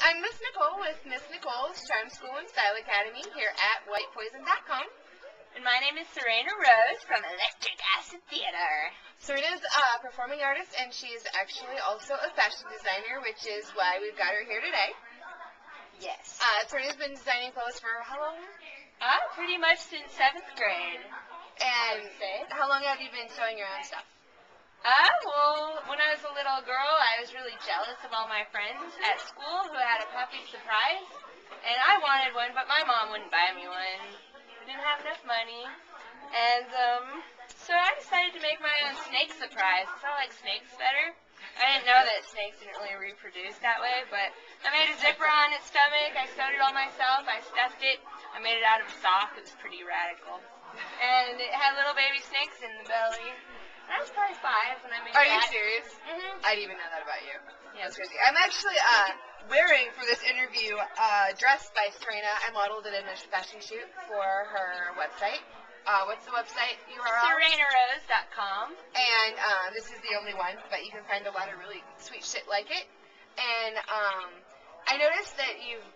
I'm Miss Nicole with Miss Nicole's Charm School and Style Academy here at whitepoison.com. And my name is Serana Rose from Electric Acid Theater. Serena's a performing artist, and she's actually also a fashion designer, which is why we've got her here today. Yes. Serena's been designing clothes for how long? Pretty much since 7th grade. And how long have you been sewing your own stuff? Well, when I was a little girl, I was really jealous of all my friends at school who had a puppy surprise. And I wanted one, but my mom wouldn't buy me one. We didn't have enough money. And so I decided to make my own snake surprise. I like snakes better. I didn't know that snakes didn't really reproduce that way, but I made a zipper on its stomach. I sewed it all myself. I stuffed it. I made it out of a sock. It was pretty radical. And it had little baby snakes in the belly. I was probably 5 when I made that. Are you serious? Mm-hmm. I didn't even know that about you. Yeah. That's crazy. I'm actually wearing for this interview a dress by Serena. I modeled it in a fashion shoot for her website. What's the website URL? SeranaRose.com. And this is the only one, but you can find a lot of really sweet shit like it. And I noticed that you've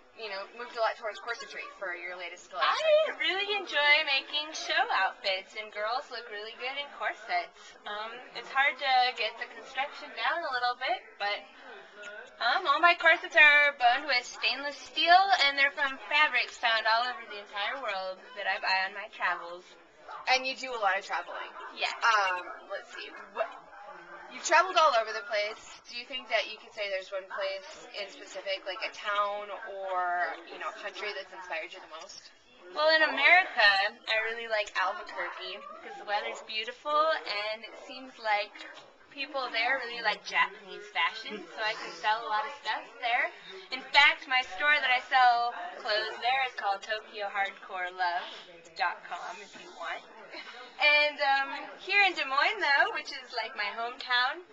moved a lot towards corsetry for your latest collection. I really enjoy making show outfits, and girls look really good in corsets. It's hard to get the construction down a little bit, but all my corsets are boned with stainless steel, and they're from fabrics found all over the entire world that I buy on my travels. And you do a lot of traveling. Yes. Let's see. You've traveled all over the place. Do you think that you could say there's one place in specific, like a town or, a country that's inspired you the most? Well, in America, I really like Albuquerque because the weather's beautiful and it seems like people there really like Japanese fashion, so I can sell a lot of stuff there. In fact, my store that I sell clothes there is called TokyoHardcoreLove.com if you want. And here in Des Moines, though, which is like my hometown,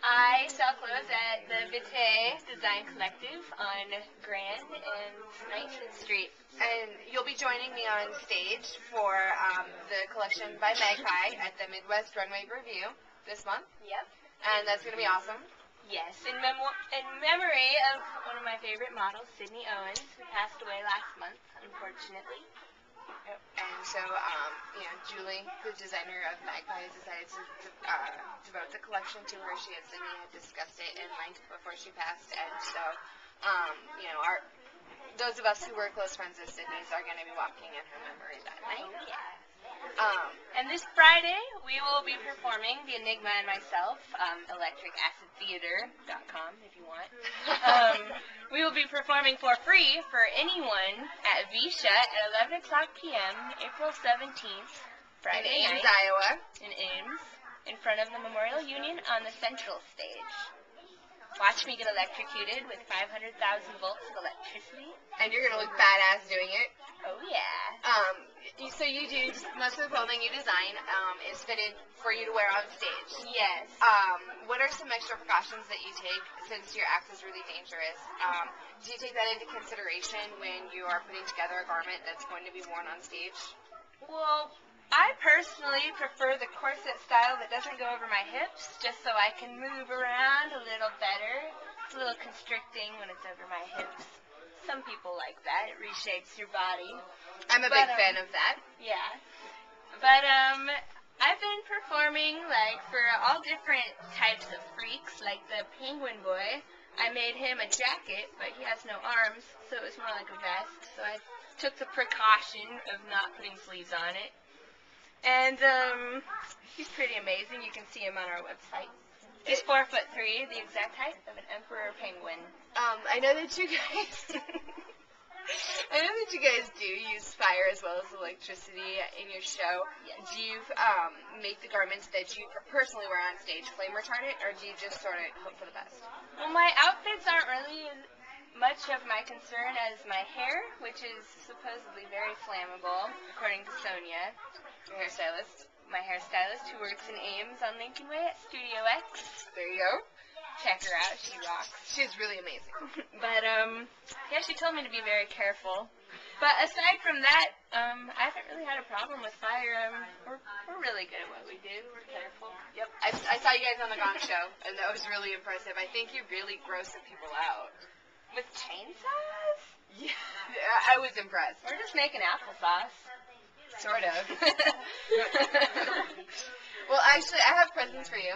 I sell clothes at the Vitae Design Collective on Grand and 19th Street. And you'll be joining me on stage for the collection by Magpie at the Midwest Runway Review this month. Yep. And that's going to be awesome. Yes, in memory of one of my favorite models, Sydney Owens, who passed away last month, unfortunately. Yep. And so, Julie, the designer of Magpie, has decided to devote the collection to her. She and Sydney had discussed it in length before she passed, and so, those of us who were close friends with Sydney's are going to be walking in her memory that night. Oh, yeah. And this Friday, we will be performing The Enigma and Myself, electricacidtheater.com if you want. We will be performing for free for anyone at Visha at 11 o'clock p.m., April 17th, Friday in Ames, night, Iowa. in Ames, in front of the Memorial Union on the central stage. Watch me get electrocuted with 500,000 volts of electricity. And you're going to look badass doing it. Oh, yeah. So you do, most of the clothing you design is fitted for you to wear on stage. Yes. What are some extra precautions that you take since your act is really dangerous? Do you take that into consideration when you are putting together a garment that's going to be worn on stage? Well, I personally prefer the corset style that doesn't go over my hips, just so I can move around a little better. It's a little constricting when it's over my hips. Some people like that. It reshapes your body. I'm a big fan of that. Yeah. But I've been performing for all different types of freaks, like the penguin boy. I made him a jacket, but he has no arms, so it was more like a vest. So I took the precaution of not putting sleeves on it. And he's pretty amazing. You can see him on our website. He's 4'3", the exact height of an emperor penguin. I know that you guys do use fire as well as electricity in your show. Yes. Do you make the garments that you personally wear on stage flame retardant, or do you just sort of hope for the best? Well, my outfits aren't really much of my concern as my hair, which is supposedly very flammable, according to Sonia, Your hairstylist. my hairstylist, who works in Ames on Lincoln Way at Studio X. There you go. Check her out. She rocks. She's really amazing. But, yeah, she told me to be very careful. But aside from that, I haven't really had a problem with fire. We're really good at what we do. We're careful. Yep. I saw you guys on the Gong Show, and that was really impressive. I think you really grossed some people out. With chainsaws? Yeah, I was impressed. We're just making applesauce. Sort of. Well, actually, I have presents for you.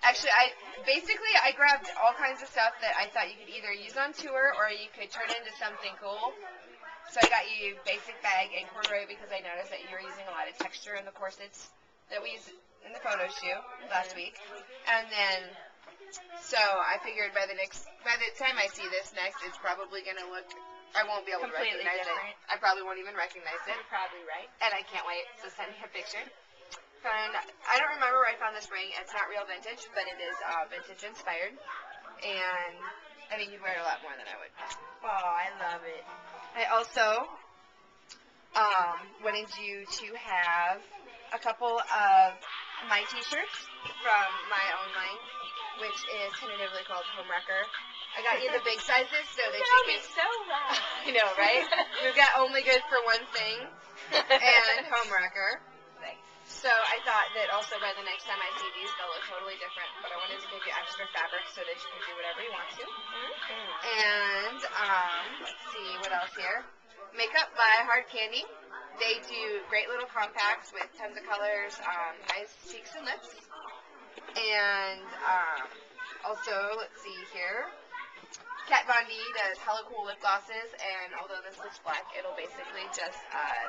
Actually, I grabbed all kinds of stuff that I thought you could either use on tour or you could turn into something cool. So I got you basic bag and corduroy because I noticed that you were using a lot of texture in the corsets that we used in the photo shoot last week. And then, so I figured by the time I see this next, it's probably going to look, I won't be able to Completely recognize different. it. I probably won't even recognize it. You're probably right. And I can't wait to send you a picture. And I don't remember where I found this ring. It's not real vintage, but it is vintage inspired. And I think you'd wear it a lot more than I would. Oh, I love it. I also wanted you to have a couple of my t-shirts from my own line, which is tentatively called Homewrecker. I got you the big sizes so that you can... so well. I know, right? We've got Only Good for One Thing and Homewrecker. Thanks. So I thought that also by the next time I see these, they'll look totally different. But I wanted to give you extra fabric so that you can do whatever you want to. And let's see what else here. Makeup by Hard Candy. They do great little compacts with tons of colors, eyes, cheeks, and lips. And also, let's see here. Kat Von D does hella cool lip glosses, and although this looks black, it'll basically just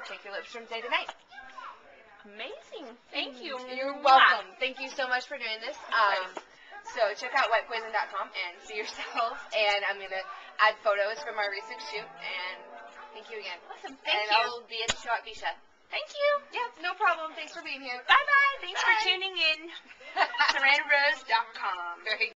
take your lips from day to night. Amazing. Thank you. You're welcome. Thank you so much for doing this. So check out whitepoison.com and see yourselves. And I'm going to add photos from our recent shoot. And thank you again. Awesome. Thank and you. I'll be at the show at Bisha. Thank you. Yeah, no problem. Thanks for being here. Bye-bye. Thanks Bye. for tuning in. SeranaRose.com. Very